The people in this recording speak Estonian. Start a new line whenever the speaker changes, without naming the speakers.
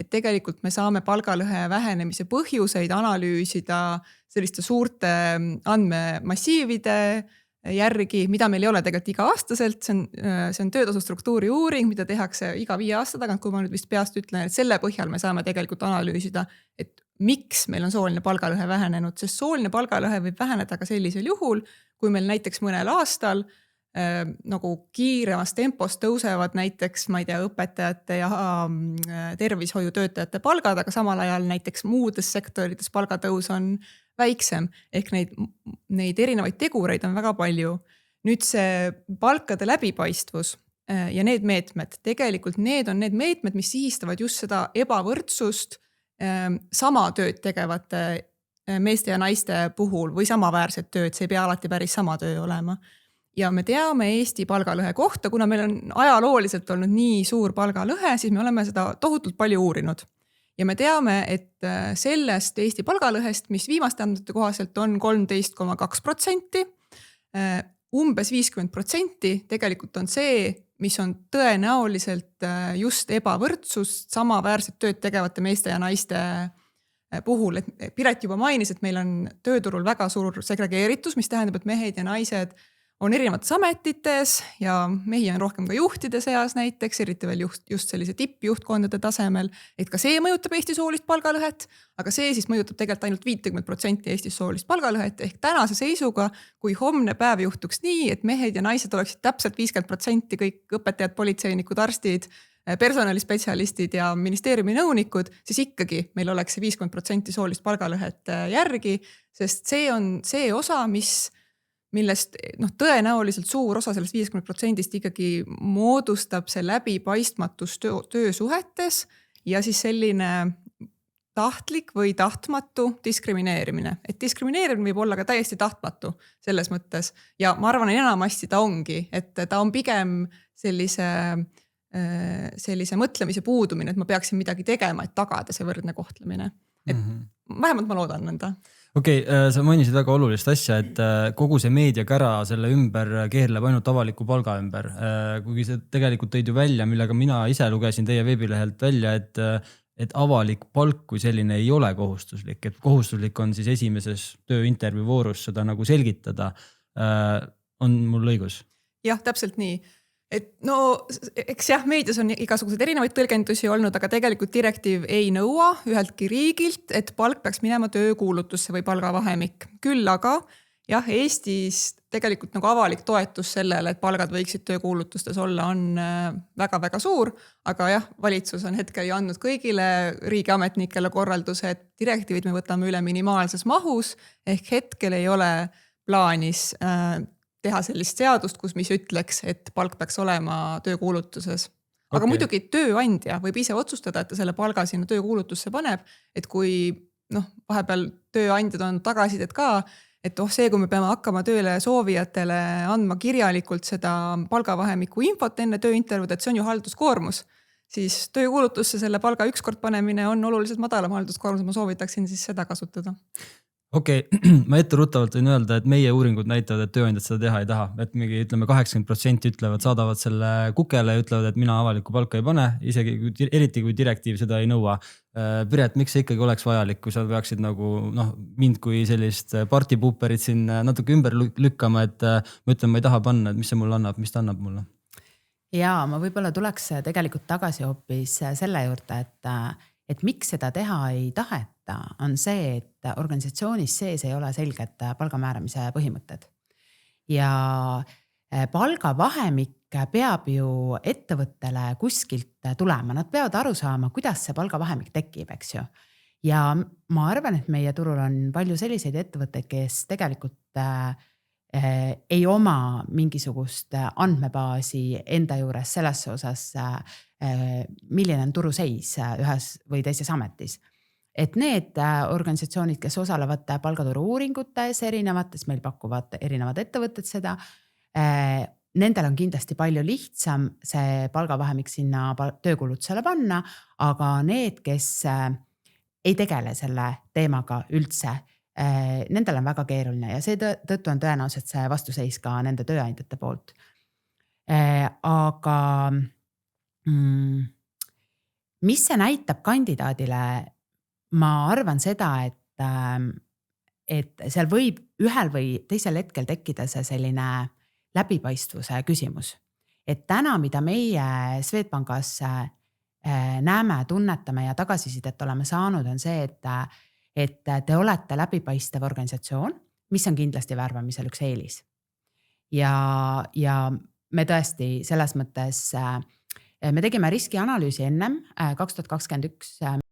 et tegelikult me saame palgalõhe vähenemise põhjuseid analüüsida selliste suurte andmemassiivide järgi, mida meil ei ole tegelikult iga-aastaselt. See on töötasu struktuuri uuring, mida tehakse iga 5 aasta tagant, kui ma nüüd vist peast ütlen, et selle põhjal me saame tegelikult analüüsida, et miks meil on sooline palgalõhe vähenenud, sest sooline palgalõhe võib väheneda ka sellisel juhul, kui meil näiteks mõnel aastal nagu kiiremas tempos tõusevad näiteks, ma ei tea, õpetajate ja tervishoiutöötajate palgad, aga samal ajal näiteks muudes sektorites palgatõus on väiksem, ehk neid erinevaid tegureid on väga palju. Nüüd see palkade läbipaistvus ja need meetmed, tegelikult need on need meetmed, mis sihistavad just seda ebavõrdsust sama tööd tegevate meeste ja naiste puhul või samaväärset tööd, see ei pea alati päris sama töö olema. Ja me teame Eesti palgalõhe kohta, kuna meil on ajalooliselt olnud nii suur palgalõhe, siis me oleme seda tohutult palju uurinud. Ja me teame, et sellest Eesti palgalõhest, mis viimaste andmete kohaselt on 13,2%, umbes 50% tegelikult on see, mis on tõenäoliselt just ebavõrdsust samaväärset tööd tegevate meeste ja naiste puhul. Et Piret juba mainis, et meil on tööturul väga suur segregeeritus, mis tähendab, et mehed ja naised on erinevates ametites ja mehi on rohkem ka juhtide seas näiteks, eriti veel just sellise tippjuhtkondade tasemel, et ka see mõjutab Eesti soolist palgalõhet, aga see siis mõjutab tegelikult ainult 50% Eestis soolist palgalõhet, ehk tänase seisuga, kui homne päev juhtuks nii, et mehed ja naised oleksid täpselt 50% kõik õpetajad, politseinikud, arstid, personalispetsialistid ja ministeeriumi nõunikud, siis ikkagi meil oleks see 50% soolist palgalõhet järgi, sest see on see osa, millest tõenäoliselt suur osa sellest 50% ikkagi moodustab see läbipaistmatus töösuhetes ja siis selline tahtlik või tahtmatu diskrimineerimine. Et diskrimineerimine võib olla ka täiesti tahtmatu selles mõttes ja ma arvan, enamasti ta ongi, et ta on pigem sellise mõtlemise puudumine, et ma peaksin midagi tegema, et tagada see võrdne kohtlemine. Et vähemalt ma loodan nõnda.
Okei, sa mainisid väga olulist asja, et kogu see meediakära selle ümber keerleb ainult avaliku palga ümber. Kuigi see tegelikult tõid ju välja, millega mina ise lugesin teie veebilehelt välja, et avalik palk kui selline ei ole kohustuslik. Et kohustuslik on siis esimeses tööintervjuu voorus seda nagu selgitada. On mul õigus?
Jah, täpselt nii. Et eks jah, meedias on igasuguseid erinevaid tõlgendusi olnud, aga tegelikult direktiiv ei nõua üheltki riigilt, et palk peaks minema töökuulutusse või palgavahemik. Küll aga jah, Eestis tegelikult nagu avalik toetus sellele, et palgad võiksid töökuulutustes olla, on väga-väga suur, aga jah, valitsus on hetkel ju andnud kõigile riigiametnikele korralduse, et direktiivid me võtame üle minimaalses mahus, ehk hetkel ei ole plaanis teha sellist seadust, mis ütleks, et palk peaks olema töökuulutuses. Aga muidugi tööandja võib ise otsustada, et ta selle palga sinna töökuulutusse paneb, et kui vahepeal tööandjad on tagasidet ka, et see, kui me peame hakkama tööle soovijatele andma kirjalikult seda palgavahemiku infot enne tööintervjuud, et see on ju halduskoormus, siis töökuulutusse selle palga ükskord panemine on oluliselt madalam halduskoormus, ma soovitaksin siis seda kasutada.
Okei, ma etteruttavalt võin öelda, et meie uuringud näitavad, et tööandjad seda teha ei taha. Et mingi 80% ütlevad, saadavad selle kukele ja ütlevad, et mina avalikku palka ei pane, eriti kui direktiiv seda ei nõua. Piret, miks see ikkagi oleks vajalik, kui sa peaksid nagu mind kui sellist partipuuperit siin natuke ümber lükkama, et ma ütlen, ma ei taha panna, et mis see mulle annab, mis ta annab mulle?
Jaa, ma võib-olla tuleks tegelikult tagasi hoopis selle juurde, et miks seda teha ei taheta, on see, et organisatsioonis sees ei ole selged palgamääramise põhimõtted. Ja palgavahemik peab ju ettevõttele kuskilt tulema. Nad peavad aru saama, kuidas see palgavahemik tekib, eks ju. Ja ma arvan, et meie turul on palju selliseid ettevõtteid, kes tegelikult ei oma mingisugust andmebaasi enda juures selles osas, milline on turuseis ühes või teises ametis. Et need organisatsioonid, kes osalevad palgaturu uuringutes erinevates, meil pakuvad erinevad ettevõtted seda, nendel on kindlasti palju lihtsam see palgavahemik sinna töökulutusele panna, aga need, kes ei tegele selle teemaga üldse, nendel on väga keeruline ja seetõttu on tõenäoliselt see vastuseis ka nende tööandjate poolt. Aga mis see näitab kandidaadile? Ma arvan seda, et seal võib ühel või teisel hetkel tekkida see selline läbipaistvuse küsimus. Et täna, mida meie Swedbankis näeme, tunnetame ja tagasisidet oleme saanud, on see, et te olete läbipaistev organisatsioon, mis on kindlasti värbamisel üks eelis. Ja me tõesti selles mõttes, me tegime riskianalüüsi ennem 2021